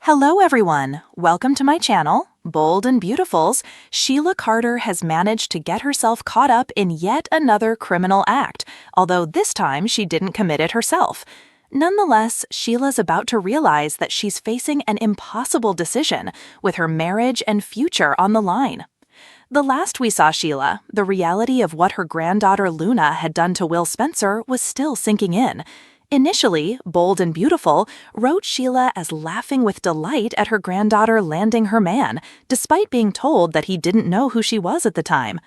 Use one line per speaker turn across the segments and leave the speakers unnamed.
Hello everyone, welcome to my channel. Bold and Beautiful's Sheila Carter has managed to get herself caught up in yet another criminal act, although this time she didn't commit it herself. Nonetheless, Sheila's about to realize that she's facing an impossible decision with her marriage and future on the line. The last we saw Sheila, the reality of what her granddaughter Luna had done to Will Spencer was still sinking in. Initially, Bold and Beautiful wrote Sheila as laughing with delight at her granddaughter landing her man, despite being told that he didn't know who she was at the time.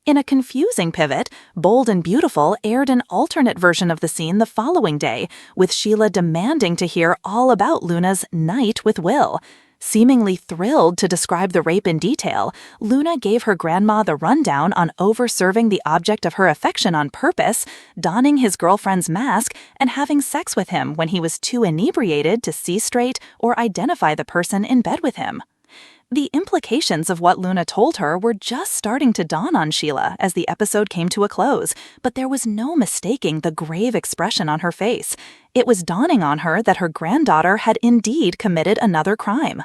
In a confusing pivot, Bold and Beautiful aired an alternate version of the scene the following day, with Sheila demanding to hear all about Luna's night with Will. Seemingly thrilled to describe the rape in detail, Luna gave her grandma the rundown on over-serving the object of her affection on purpose, donning his girlfriend's mask, and having sex with him when he was too inebriated to see straight or identify the person in bed with him. The implications of what Luna told her were just starting to dawn on Sheila as the episode came to a close, but there was no mistaking the grave expression on her face. It was dawning on her that her granddaughter had indeed committed another crime.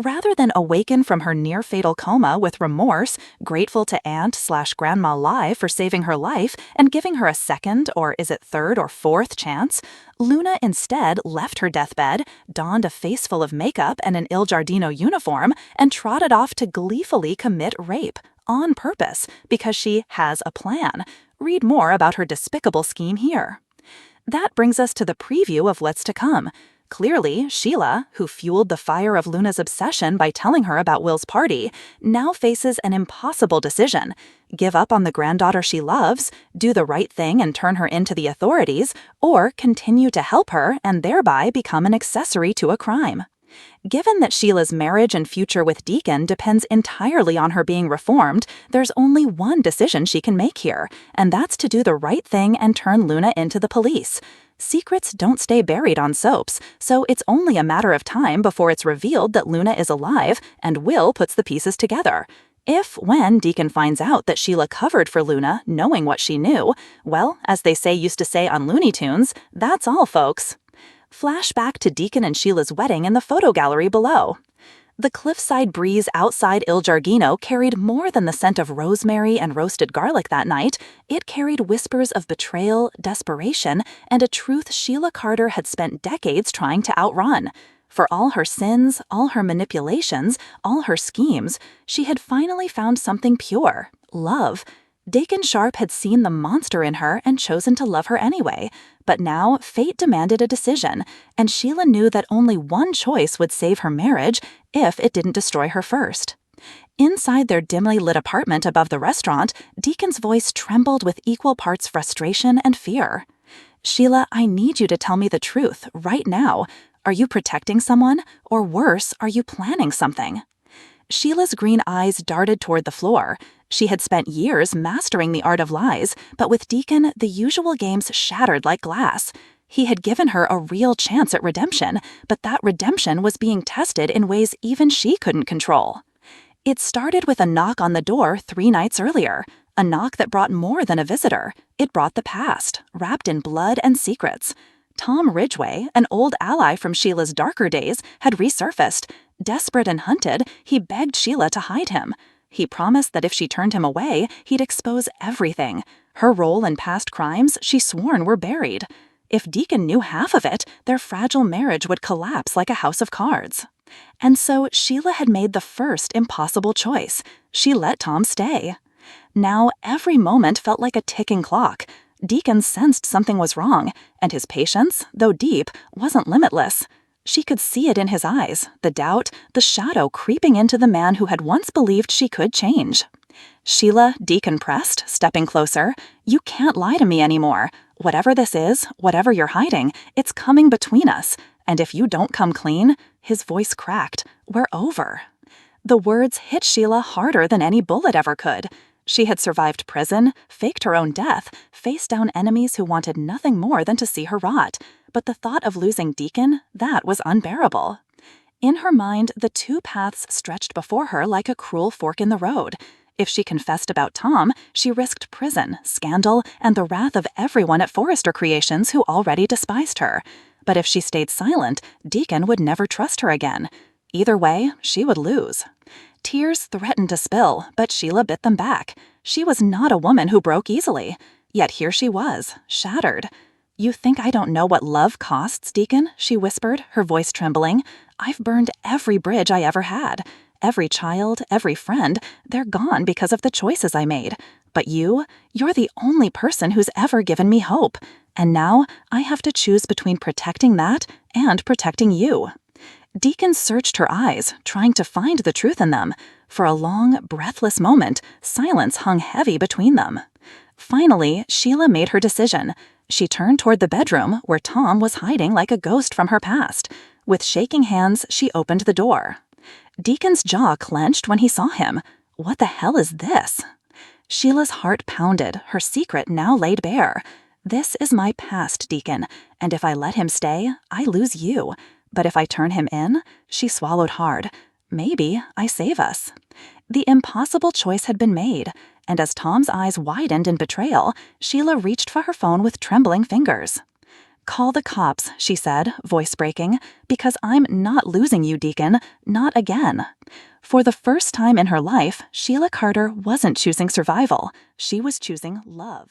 Rather than awaken from her near-fatal coma with remorse, grateful to Aunt/Grandma Lai for saving her life and giving her a second, or is it third or fourth chance, Luna instead left her deathbed, donned a face full of makeup and an Il Giardino uniform, and trotted off to gleefully commit rape, on purpose, because she has a plan. Read more about her despicable scheme here. That brings us to the preview of what's to come. Clearly, Sheila, who fueled the fire of Luna's obsession by telling her about Will's party, now faces an impossible decision: give up on the granddaughter she loves, do the right thing and turn her into the authorities, or continue to help her and thereby become an accessory to a crime. Given that Sheila's marriage and future with Deacon depends entirely on her being reformed, there's only one decision she can make here, and that's to do the right thing and turn Luna into the police. Secrets don't stay buried on soaps, so it's only a matter of time before it's revealed that Luna is alive and Will puts the pieces together. When Deacon finds out that Sheila covered for Luna, knowing what she knew, well, as they used to say on Looney Tunes, that's all, folks. Flashback to Deacon and Sheila's wedding in the photo gallery below. The cliffside breeze outside Il Giardino carried more than the scent of rosemary and roasted garlic that night. It carried whispers of betrayal, desperation, and a truth Sheila Carter had spent decades trying to outrun. For all her sins, all her manipulations, all her schemes, she had finally found something pure: love. Deacon Sharpe had seen the monster in her and chosen to love her anyway. But now, fate demanded a decision, and Sheila knew that only one choice would save her marriage if it didn't destroy her first. Inside their dimly lit apartment above the restaurant, Deacon's voice trembled with equal parts frustration and fear. "Sheila, I need you to tell me the truth, right now. Are you protecting someone? Or worse, are you planning something?" Sheila's green eyes darted toward the floor. She had spent years mastering the art of lies, but with Deacon, the usual games shattered like glass. He had given her a real chance at redemption, but that redemption was being tested in ways even she couldn't control. It started with a knock on the door 3 nights earlier, a knock that brought more than a visitor. It brought the past, wrapped in blood and secrets. Tom Ridgway, an old ally from Sheila's darker days, had resurfaced. Desperate and hunted, he begged Sheila to hide him. He promised that if she turned him away, he'd expose everything. Her role in past crimes she sworn were buried. If Deacon knew half of it, their fragile marriage would collapse like a house of cards. And so Sheila had made the first impossible choice. She let Tom stay. Now every moment felt like a ticking clock. Deacon sensed something was wrong, and his patience, though deep, wasn't limitless. She could see it in his eyes, the doubt, the shadow creeping into the man who had once believed she could change. "Sheila," Deacon pressed, stepping closer, "you can't lie to me anymore. Whatever this is, whatever you're hiding, it's coming between us. And if you don't come clean," his voice cracked, "we're over." The words hit Sheila harder than any bullet ever could. She had survived prison, faked her own death, faced down enemies who wanted nothing more than to see her rot. But the thought of losing Deacon, that was unbearable. In her mind, the two paths stretched before her like a cruel fork in the road. If she confessed about Tom, she risked prison, scandal, and the wrath of everyone at Forrester Creations who already despised her. But if she stayed silent, Deacon would never trust her again. Either way, she would lose. Tears threatened to spill, but Sheila bit them back. She was not a woman who broke easily. Yet here she was, shattered. "You think I don't know what love costs, Deacon?" she whispered, her voice trembling. "I've burned every bridge I ever had. Every child, every friend, they're gone because of the choices I made. But you're the only person who's ever given me hope. And now I have to choose between protecting that and protecting you." Deacon searched her eyes, trying to find the truth in them. For a long, breathless moment, silence hung heavy between them. Finally, Sheila made her decision. She turned toward the bedroom where Tom was hiding like a ghost from her past. With shaking hands, she opened the door. Deacon's jaw clenched when he saw him. What the hell is this? Sheila's heart pounded, her secret now laid bare. "This is my past, Deacon, and if I let him stay, I lose you. But if I turn him in," she swallowed hard, "maybe I save us." The impossible choice had been made, and as Tom's eyes widened in betrayal, Sheila reached for her phone with trembling fingers. "Call the cops," she said, voice breaking, "because I'm not losing you, Deacon, not again." For the first time in her life, Sheila Carter wasn't choosing survival. She was choosing love.